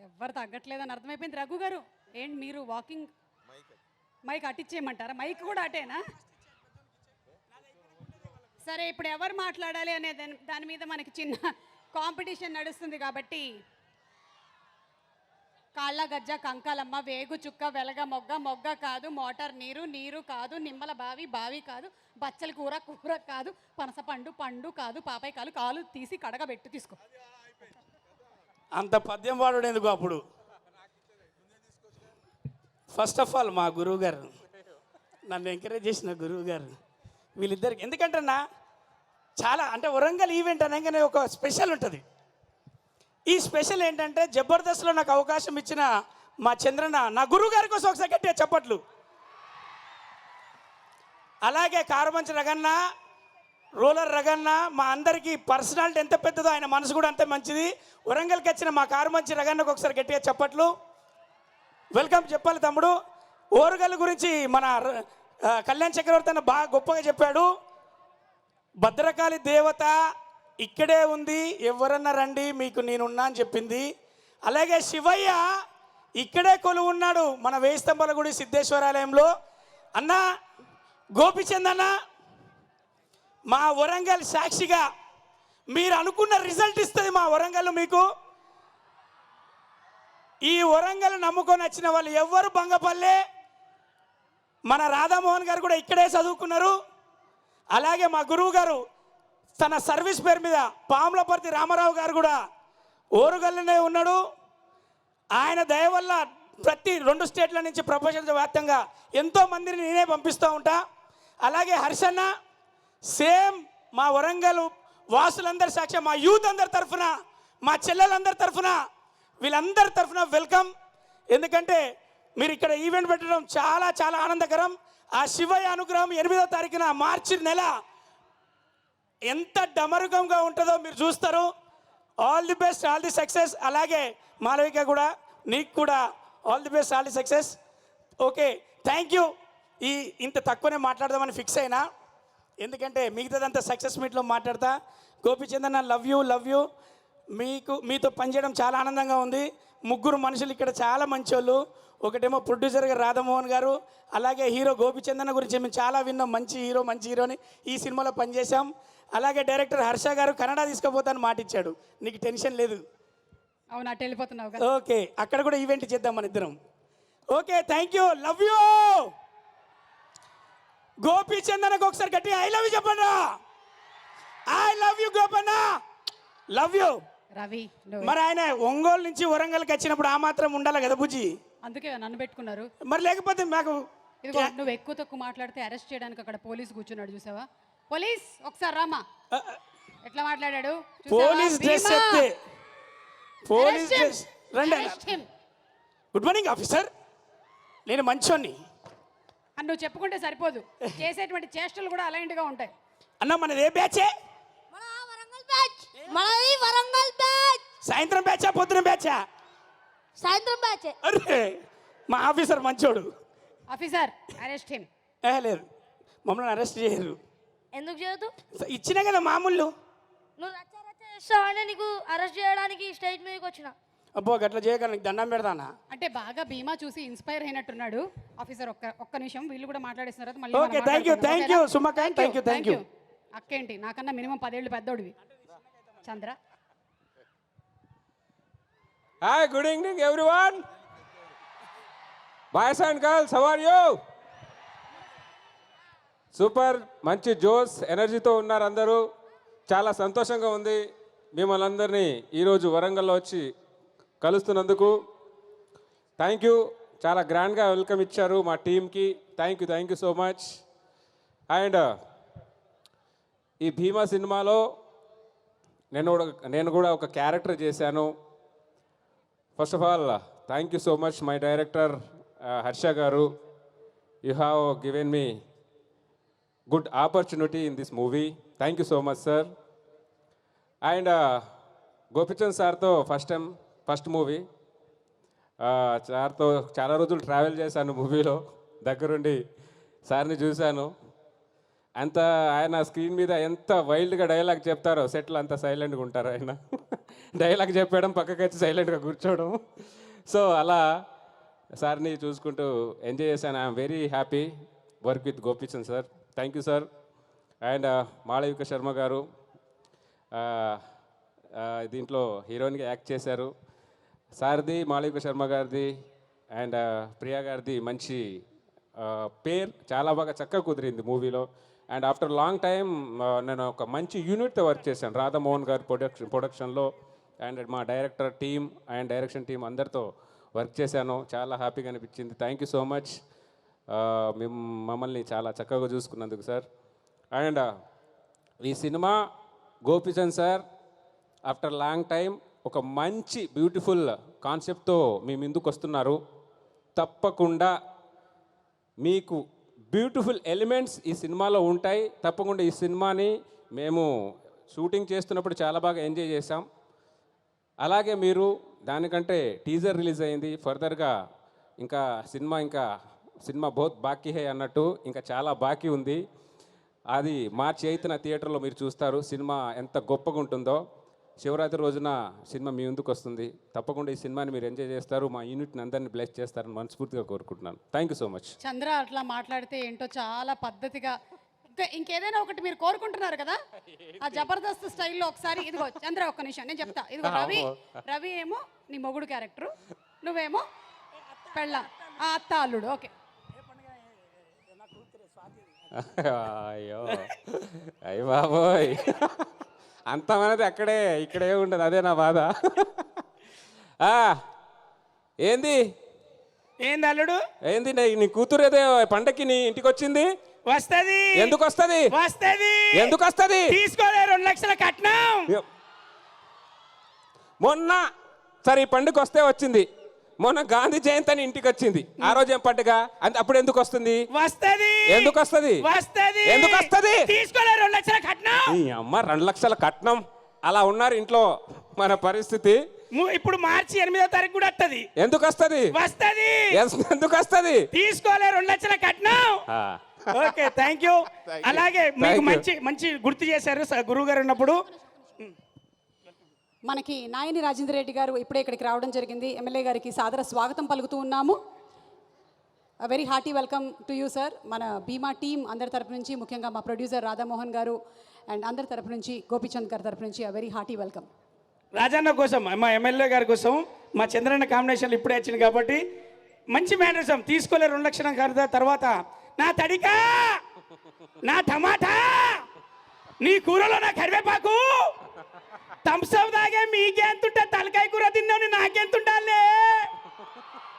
ఎవ్వరు తగ్గట్లేదని అర్థమైపోయింది. రఘు గారు ఏంటి మీరు వాకింగ్ మైక్ అటిచ్చేయమంటారా? మైక్ కూడా అటేనా? సరే, ఇప్పుడు ఎవరు మాట్లాడాలి అనే దాని మీద మనకి చిన్న కాంపిటీషన్ నడుస్తుంది కాబట్టి కాళ్ళ గజ్జ కంకాలమ్మ వేగు చుక్క వెలగ మొగ్గ మొగ్గ కాదు మోటార్ నీరు నీరు కాదు నిమ్మల బావి బావి కాదు బచ్చల కూర కూర కాదు పనస పండు పండు కాదు పాపాయి కాలు కాలు తీసి కడగబెట్టు తీసుకో. అంత పద్యం వాడు ఎందుకు అప్పుడు? ఫస్ట్ ఆఫ్ ఆల్ మా గురువు గారు, నన్ను ఎంకరేజ్ చేసిన గురువు గారు, వీళ్ళిద్దరికి ఎందుకంటే చాలా అంటే వరంగల్ ఈవెంట్ అనగానే ఒక స్పెషల్ ఉంటుంది. ఈ స్పెషల్ ఏంటంటే జబర్దస్త్లో నాకు అవకాశం ఇచ్చిన మా చంద్రన్న, నా గురువు గారి కోసం ఒకసారి గట్టిగా చప్పట్లు. అలాగే కారుమంచి రగన్న, రోలర్ రగన్న, మా అందరికీ పర్సనాలిటీ ఎంత పెద్దదో ఆయన మనసు కూడా అంతే మంచిది. వరంగల్కి వచ్చిన మా కారుమంచి రగన్నకు ఒకసారి గట్టిగా చప్పట్లు. వెల్కమ్ చెప్పాలి తమ్ముడు. ఓరుగల్ గురించి మన కళ్యాణ్ చక్రవర్తి అన్న బాగా గొప్పగా చెప్పాడు. భద్రకాళి దేవత ఇక్కడే ఉంది, ఎవరన్నా రండి మీకు నేనున్నా అని చెప్పింది. అలాగే శివయ్య ఇక్కడే కొలువు ఉన్నాడు మన వేయి స్తంభాల గుడి సిద్ధేశ్వరాలయంలో. అన్న గోపిచంద్ అన్న, మా వరంగల్ సాక్షిగా మీరు అనుకున్న రిజల్ట్ ఇస్తుంది మా వరంగల్ మీకు. ఈ వరంగల్ నమ్ముకొని వచ్చిన వాళ్ళు ఎవ్వరు బంగపల్లె. మన రాధామోహన్ గారు కూడా ఇక్కడే చదువుకున్నారు. అలాగే మా గురువు గారు తన సర్వీస్ పేరు మీద పాములపర్తి రామారావు గారు కూడా ఓరుగల్లోనే ఉన్నాడు. ఆయన దయ వల్ల ప్రతి 2 స్టేట్ల నుంచి ప్రపంచవ్యాప్తంగా ఎంతో మందిని నేనే పంపిస్తూ ఉంటా. అలాగే హర్షన్న సేమ్ మా వరంగల్ వాసులందరి సాక్షి, మా యూత్ అందరి తరఫున, మా చెల్లెలందరి తరఫున, వీళ్ళందరి తరఫున వెల్కమ్. ఎందుకంటే మీరు ఇక్కడ ఈవెంట్ పెట్టడం చాలా చాలా ఆనందకరం. ఆ శివయ్య అనుగ్రహం 8వ తారీఖున మార్చి నెల ఎంత డమరుకంగా ఉంటుందో మీరు చూస్తారు. All the best, all the success. అలాగే మాలవిక కూడా, నీకు కూడా all the best, all the success. Okay, thank you. ఇంత తక్కువనే మాట్లాడదామని ఫిక్స్ అయినా, ఎందుకంటే మిగతాదంతా సక్సెస్ మీట్లో మాట్లాడతా. గోపిచందన్న లవ్ యూ. మీతో పనిచేయడం చాలా ఆనందంగా ఉంది. 3 మనుషులు ఇక్కడ చాలా మంచోళ్ళు. ఒకటేమో ప్రొడ్యూసర్గా రాధామోహన్ గారు, అలాగే హీరో గోపిచందన్న గురించి మేము చాలా విన్నాం. మంచి హీరోని ఈ సినిమాలో పనిచేశాం. అలాగే డైరెక్టర్ హర్ష గారు కన్నడ తీసుకుపోతాను మాట ఇచ్చాడు. నీకు టెన్షన్ లేదు. అవునా, వెళ్ళిపోతున్నావు కదా? ఓకే, అక్కడ కూడా ఈవెంట్ చేద్దాం మన ఇద్దరం. Okay, thank you, love you. గోపిచందనకు ఒకసారి గట్టి ఐ లవ్ యూ చెప్పండి. I love you Gopanna, love you. Ravi మరి ఆయన ఒంగోలు నుంచి వరంగల్కి వచ్చినప్పుడు ఆ మాత్రం ఉండాలి కదా బుజ్జి, అందుకే నన్ను పెట్టుకున్నారు. మరి లేకపోతే మాకు ఇదిగో నువ్వు ఎక్కువ తక్కువ మాట్లాడితే అరెస్ట్ చేయడానికి అక్కడ పోలీస్ కూర్చున్నాడు, చూసావా? పోలీస్ ఒకసారి రామా, ఎట్లా మాట్లాడాడు? పోలీస్ డ్రెస్ చెప్తే పోలీస్ డ్రెస్ రండి. గుడ్ మార్నింగ్ ఆఫీసర్, నేను మంచోన్ని అని నువ్వు చెప్పుకుంటే సరిపోదు, చేసేటువంటి చేష్టలు కూడా అలాంటిగా ఉంటాయి. అన్న మనది ఏ బ్యాచే? వరంగల్ బ్యాచ్. సాయంత్రం బ్యాచా పొద్దున బ్యాచా? సాయంత్రం బ్యాచ్. అరే మా ఆఫీసర్ మంచోడు. Officer arrest him. లేదు, మమ్మల్ని అరెస్ట్ చేయరు. ఎందుకు చేయదు? ఇచ్చినా కదా మామూలు. నువ్వు రచ్చ చేస్తావని నీకు అరెస్ట్ చేయడానికి స్టేజ్ మీదకి వచ్చిన. అబ్బో గట్లా చేయగల, నీకు దండం పెడతానా? అంటే బాగా భీమా చూసి ఇన్స్పైర్ అయినట్టున్నాడు ఆఫీసర్. ఒక్క నిమిషం, వీళ్ళు కూడా మాట్లాడేసిన తర్వాత okay, thank you Sumakanth, thank you. అక్కేంటి నాకన్నా మినిమం 10 ఏళ్ళు పెద్దోడివి. Chandra. Hi, good evening everyone. Boys and girls, how are you? Super, మంచి జోస్ ఎనర్జీతో ఉన్నారు అందరూ. చాలా సంతోషంగా ఉంది మిమ్మల్ని అందరినీ ఈరోజు వరంగల్లో వచ్చి కలుస్తున్నందుకు. థ్యాంక్ యూ, చాలా గ్రాండ్గా వెల్కమ్ ఇచ్చారు మా టీంకి. Thank you so much. And ఈ భీమా సినిమాలో నేను కూడా ఒక క్యారెక్టర్ చేశాను. First of all thank you so much my director Harsha garu. You have given me good opportunity in this movie. Thank you so much sir. And Gopichand సార్తో ఫస్ట్ మూవీ. సార్తో చాలా రోజులు ట్రావెల్ చేశాను మూవీలో, దగ్గరుండి సార్ని చూశాను. అంత ఆయన స్క్రీన్ మీద ఎంత వైల్డ్గా డైలాగ్ చెప్తారో సెట్లో అంత సైలెంట్గా ఉంటారు ఆయన. డైలాగ్ చెప్పడం పక్కకి వచ్చి సైలెంట్గా కూర్చోవడం. సో అలా సార్ని చూసుకుంటూ ఎంజాయ్ చేశాను. I'm very happy work with Gopichand sir. Thank you sir. And Malavika Sharma గారు దీంట్లో హీరోయిన్గా యాక్ట్ చేశారు. సార్ది, మాళవిక శర్మ గారిది అండ్ ప్రియా గారిది మంచి పేర్ చాలా బాగా చక్కగా కుదిరింది మూవీలో. అండ్ ఆఫ్టర్ లాంగ్ టైం నేను ఒక మంచి యూనిట్తో వర్క్ చేశాను రాధామోహన్ గారి ప్రొడక్షన్లో. అండ్ మా director team and direction team అందరితో వర్క్ చేశాను. చాలా హ్యాపీగా అనిపించింది. థ్యాంక్ యూ సో మచ్ మమ్మల్ని చాలా చక్కగా చూసుకున్నందుకు సార్. అండ్ ఈ cinema Gopichand sir after long time ఒక మంచి బ్యూటిఫుల్ కాన్సెప్ట్తో మీ ముందుకు వస్తున్నారు. తప్పకుండా మీకు బ్యూటిఫుల్ ఎలిమెంట్స్ ఈ సినిమాలో ఉంటాయి. తప్పకుండా ఈ సినిమాని మేము షూటింగ్ చేస్తున్నప్పుడు చాలా బాగా ఎంజాయ్ చేసాం. అలాగే మీరు దానికంటే టీజర్ రిలీజ్ అయింది. ఫర్దర్గా ఇంకా సినిమా బహుత్ బాకీ హై అన్నట్టు ఇంకా చాలా బాకీ ఉంది. అది మార్చి 8న థియేటర్లో మీరు చూస్తారు సినిమా ఎంత గొప్పగా ఉంటుందో. శివరాత్రి రోజున సినిమా మీ ముందుకు వస్తుంది. తప్పకుండా ఈ సినిమాని మీరు ఎంజాయ్ చేస్తారు. మా యూనిట్ని అందరినీ బ్లెస్ చేస్తారని మనస్ఫూర్తిగా కోరుకుంటున్నాను. Thank you so much. Chandra అట్లా మాట్లాడితే ఏంటో చాలా పద్ధతిగా ఇంకేదైనా ఒకటి మీరు కోరుకుంటున్నారు కదా, ఆ జబర్దస్త్ స్టైల్లో ఒకసారి ఇదిగో చంద్ర ఒక్క నిమిషం నేను చెప్తా. ఇదిగో రవి ఏమో నీ మొగుడు క్యారెక్టరు, నువ్వేమో పెళ్ళాం, ఆ అత్త అల్లుడు. ఓకే. అయ్యో అయ్య బాబోయ్, అంతమనేది ఇక్కడే ఉండదు. అదే నా బాధ. ఏంది అల్లుడు? ఏంది నీ కూతురు ఏదో పండక్కి నీ ఇంటికి వచ్చింది? వస్తది. ఎందుకు వస్తది? ఎందుకు వస్తది? తీసుకోలే 2 లక్షల కట్నం. మొన్న సరే ఈ పండుగ వస్తే వచ్చింది. మొన్న గాంధీ జయంతి అని ఇంటికి వచ్చింది. ఆ రోజు ఏం పండుగ? అప్పుడు ఎందుకు వస్తుంది? ఎందుకు వస్తుంది? ఎందుకు వస్తుంది? తీసుకోలే 2 లక్షల కట్నం. ఈ అమ్మ 2 లక్షల కట్నం. అలా ఉన్నారు ఇంట్లో మన పరిస్థితి. ఇప్పుడు మార్చి 8వ తారీఖు కూడా వస్తుంది. ఎందుకు వస్తుంది? ఎందుకు వస్తుంది? తీసుకోలే 2 లక్షల కట్నం. Okay, thank you. అలాగే మీకు మంచి గుర్తు చేశారు గురువు గారు ఉన్నప్పుడు. మనకి నాయని రాజేంద్ర రెడ్డి గారు ఇప్పుడే ఇక్కడికి రావడం జరిగింది. ఎమ్మెల్యే గారికి సాదర స్వాగతం పలుకుతూ ఉన్నాము. Very hearty welcome to you sir. మన బీమా టీం అందరి తరపు నుంచి, ముఖ్యంగా మా ప్రొడ్యూసర్ రాధామోహన్ గారు అండ్ అందరి తరపు నుంచి, గోపీచంద్ గారి తరపు నుంచి వెరీ హార్టీ వెల్కమ్. రాజన్న కోసం, మా ఎమ్మెల్యే గారి కోసం, మా చంద్రన్న కాంబినేషన్లు ఇప్పుడే వచ్చింది కాబట్టి మంచి మేనరిజం. తీసుకోలే 2 లక్షల ఖరీదు. తర్వాత నా తడికా, నా టమాటా, నీ కూరలో నా కరివేపాకు, థమ్స్అప్ తాగే మీకెంతుంటే తలకాయ కూర తిన్నాను నాకెంతుండాలే.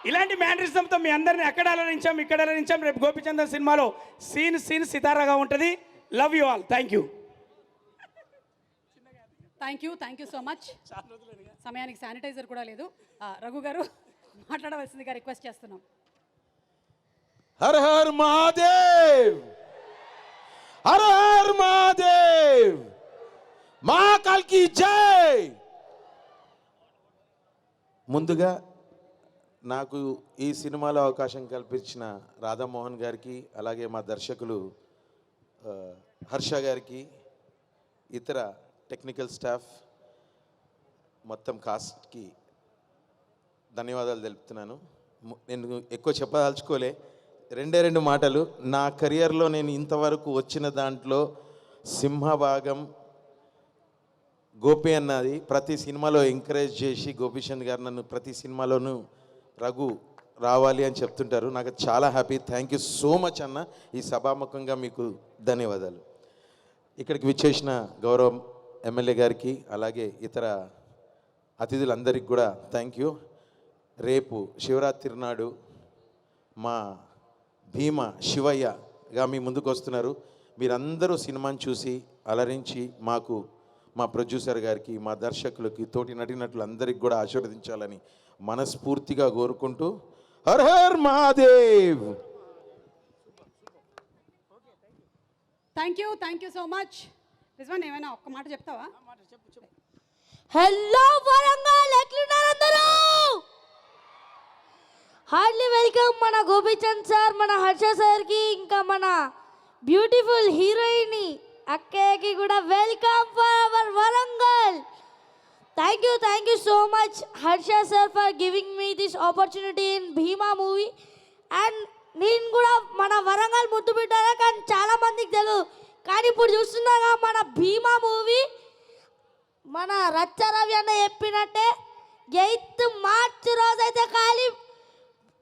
ఇలాంటి మేనరిజంతో మీ అందరిని అక్కడ అలరించాం, ఇక్కడ అలరించాం. రేపు గోపీచంద్ సినిమాలో సీన్ సితారాగా ఉంటుంది. Love you all. Thank you so much. సమయానికి శానిటైజర్ కూడా లేదు. రఘు గారు మాట్లాడవలసిందిగా రిక్వెస్ట్ చేస్తున్నాం. Her her Mahadev, her her Mahadev, Mahakal కి జై. ముందుగా నాకు ఈ సినిమాలో అవకాశం కల్పించిన రాధామోహన్ గారికి, అలాగే మా దర్శకులు హర్ష గారికి, ఇతర టెక్నికల్ స్టాఫ్, మొత్తం కాస్ట్కి ధన్యవాదాలు తెలుపుతున్నాను. నేను ఎక్కువ చెప్పదలుచుకోలే, 2 మాటలు. నా కెరియర్లో నేను ఇంతవరకు వచ్చిన దాంట్లో సింహభాగం గోపి అన్నది. ప్రతి సినిమాలో ఎంకరేజ్ చేసి గోపీచంద్ గారు నన్ను ప్రతి సినిమాలోనూ రఘు రావాలి అని చెప్తుంటారు. నాకు చాలా happy. Thank you so much అన్న. ఈ సభాముఖంగా మీకు ధన్యవాదాలు. ఇక్కడికి విచ్చేసిన గౌరవం ఎమ్మెల్యే గారికి, అలాగే ఇతర అతిథులందరికీ కూడా థ్యాంక్ యూ. రేపు శివరాత్రి నాడు మా భీమ శివయ్యగా మీ ముందుకు వస్తున్నారు. మీరందరూ సినిమాని చూసి అలరించి మాకు, మా ప్రొడ్యూసర్ గారికి, మా దర్శకులకి, తోటి నటినటులందరికీ కూడా ఆశీర్వదించాలని మనస్ఫూర్తిగా కోరుకుంటూ her her Mahadev. Thank you so much. Rizwan ఏమైనా ఒక్క మాట చెప్తావా? హలో వరంగల్, ఎట్లున్నారు అందరూ? హార్డ్లీ వెల్కమ్ మన గోపీచంద్ సార్, మన హర్ష సార్కి, ఇంకా మన బ్యూటిఫుల్ హీరోయిన్ అక్కయ్యకి కూడా welcome for hour Warangal. Thank you so much Harsha sir for giving me this opportunity in Bhima movie. And నేను కూడా మన వరంగల్ ముద్దు పెట్టారా, కానీ చాలా మందికి తెలియదు. కానీ ఇప్పుడు చూస్తున్నాగా మన భీమా మూవీ మన రచ్చ రవి అన్న చెప్పినట్టే 8th మార్చ్ రోజైతే ఖాళీ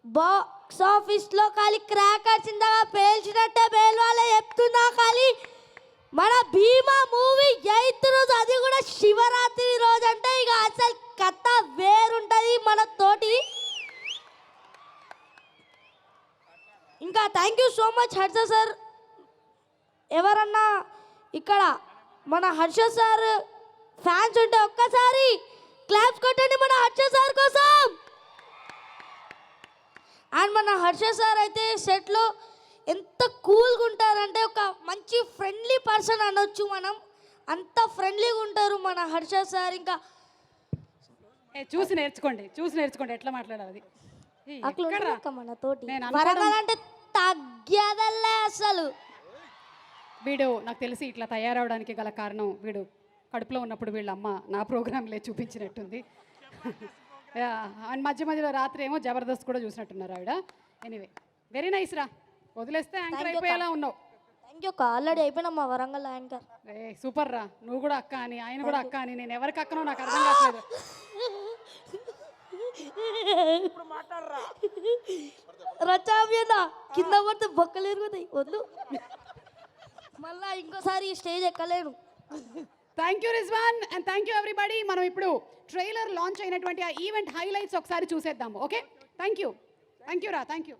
బాక్స్ ఆఫీస్లో ఖాళీ క్రాకర్స్ ఇంతగా పేల్చినట్టే పేలవాళ్ళే చెప్తున్నా. ఖాళీ మన భీమా మూవీ 8th రోజు, అది కూడా శివరాత్రి రోజు అంటే ఇక అసలు కథ వేరుంటుంది మన తోటి. ఇంకా thank you so much Harsha sir. ఎవరన్నా ఇక్కడ మన హర్ష సార్ ఫ్యాన్స్ ఉంటే ఒక్కసారి క్లాప్స్ కొట్టండి మన హర్ష సార్ కోసం. అండ్ మన హర్ష సార్ అయితే సెట్లో ఎంత కూల్గా ఉంటారంటే ఒక మంచి ఫ్రెండ్లీ పర్సన్ అనొచ్చు మనం. అంత ఫ్రెండ్లీగా ఉంటారు మన హర్ష సార్. ఇంకా చూసి నేర్చుకోండి ఎట్లా మాట్లాడాలి. అట్లా ఉంటారు అక్క మన తోటి. నేను వరంగల్ అంటే తగ్గదల్లే అసలు. వీడు నాకు తెలిసి ఇట్లా తయారవడానికి గల కారణం వీడు కడుపులో ఉన్నప్పుడు వీళ్ళ అమ్మ నా ప్రోగ్రాంలే చూపించినట్టుంది. అండ్ మధ్యలో రాత్రి ఏమో జబర్దస్త్ కూడా చూసినట్టున్నారు ఆవిడ. ఎనీవే వెరీ నైస్ రా, వదిలేస్తే యాంకర్ అయిపోయేలా ఉన్నావు. థ్యాంక్ యూ అక్క, ఆల్రెడీ అయిపోయినా మా వరంగల్ యాంకర్. సూపర్ రా, నువ్వు కూడా అక్క అని ఆయన కూడా అక్క అని. నేను ఎవరికి అక్కనో నాకు అర్థం కావట్లేదు. రచావ్యనా కింద పడితే బొక్కలు ఎరుగుతాయి, వద్దు. మళ్ళా ఇంకోసారి స్టేజ్ ఎక్కలేను. Thank you Rizwan and thank you everybody. మనం ఇప్పుడు ట్రైలర్ లాంచ్ అయినటువంటి ఆ ఈవెంట్ హైలైట్స్ ఒకసారి చూసేద్దాము. ఓకే, థ్యాంక్ యూ రా, థ్యాంక్ యూ.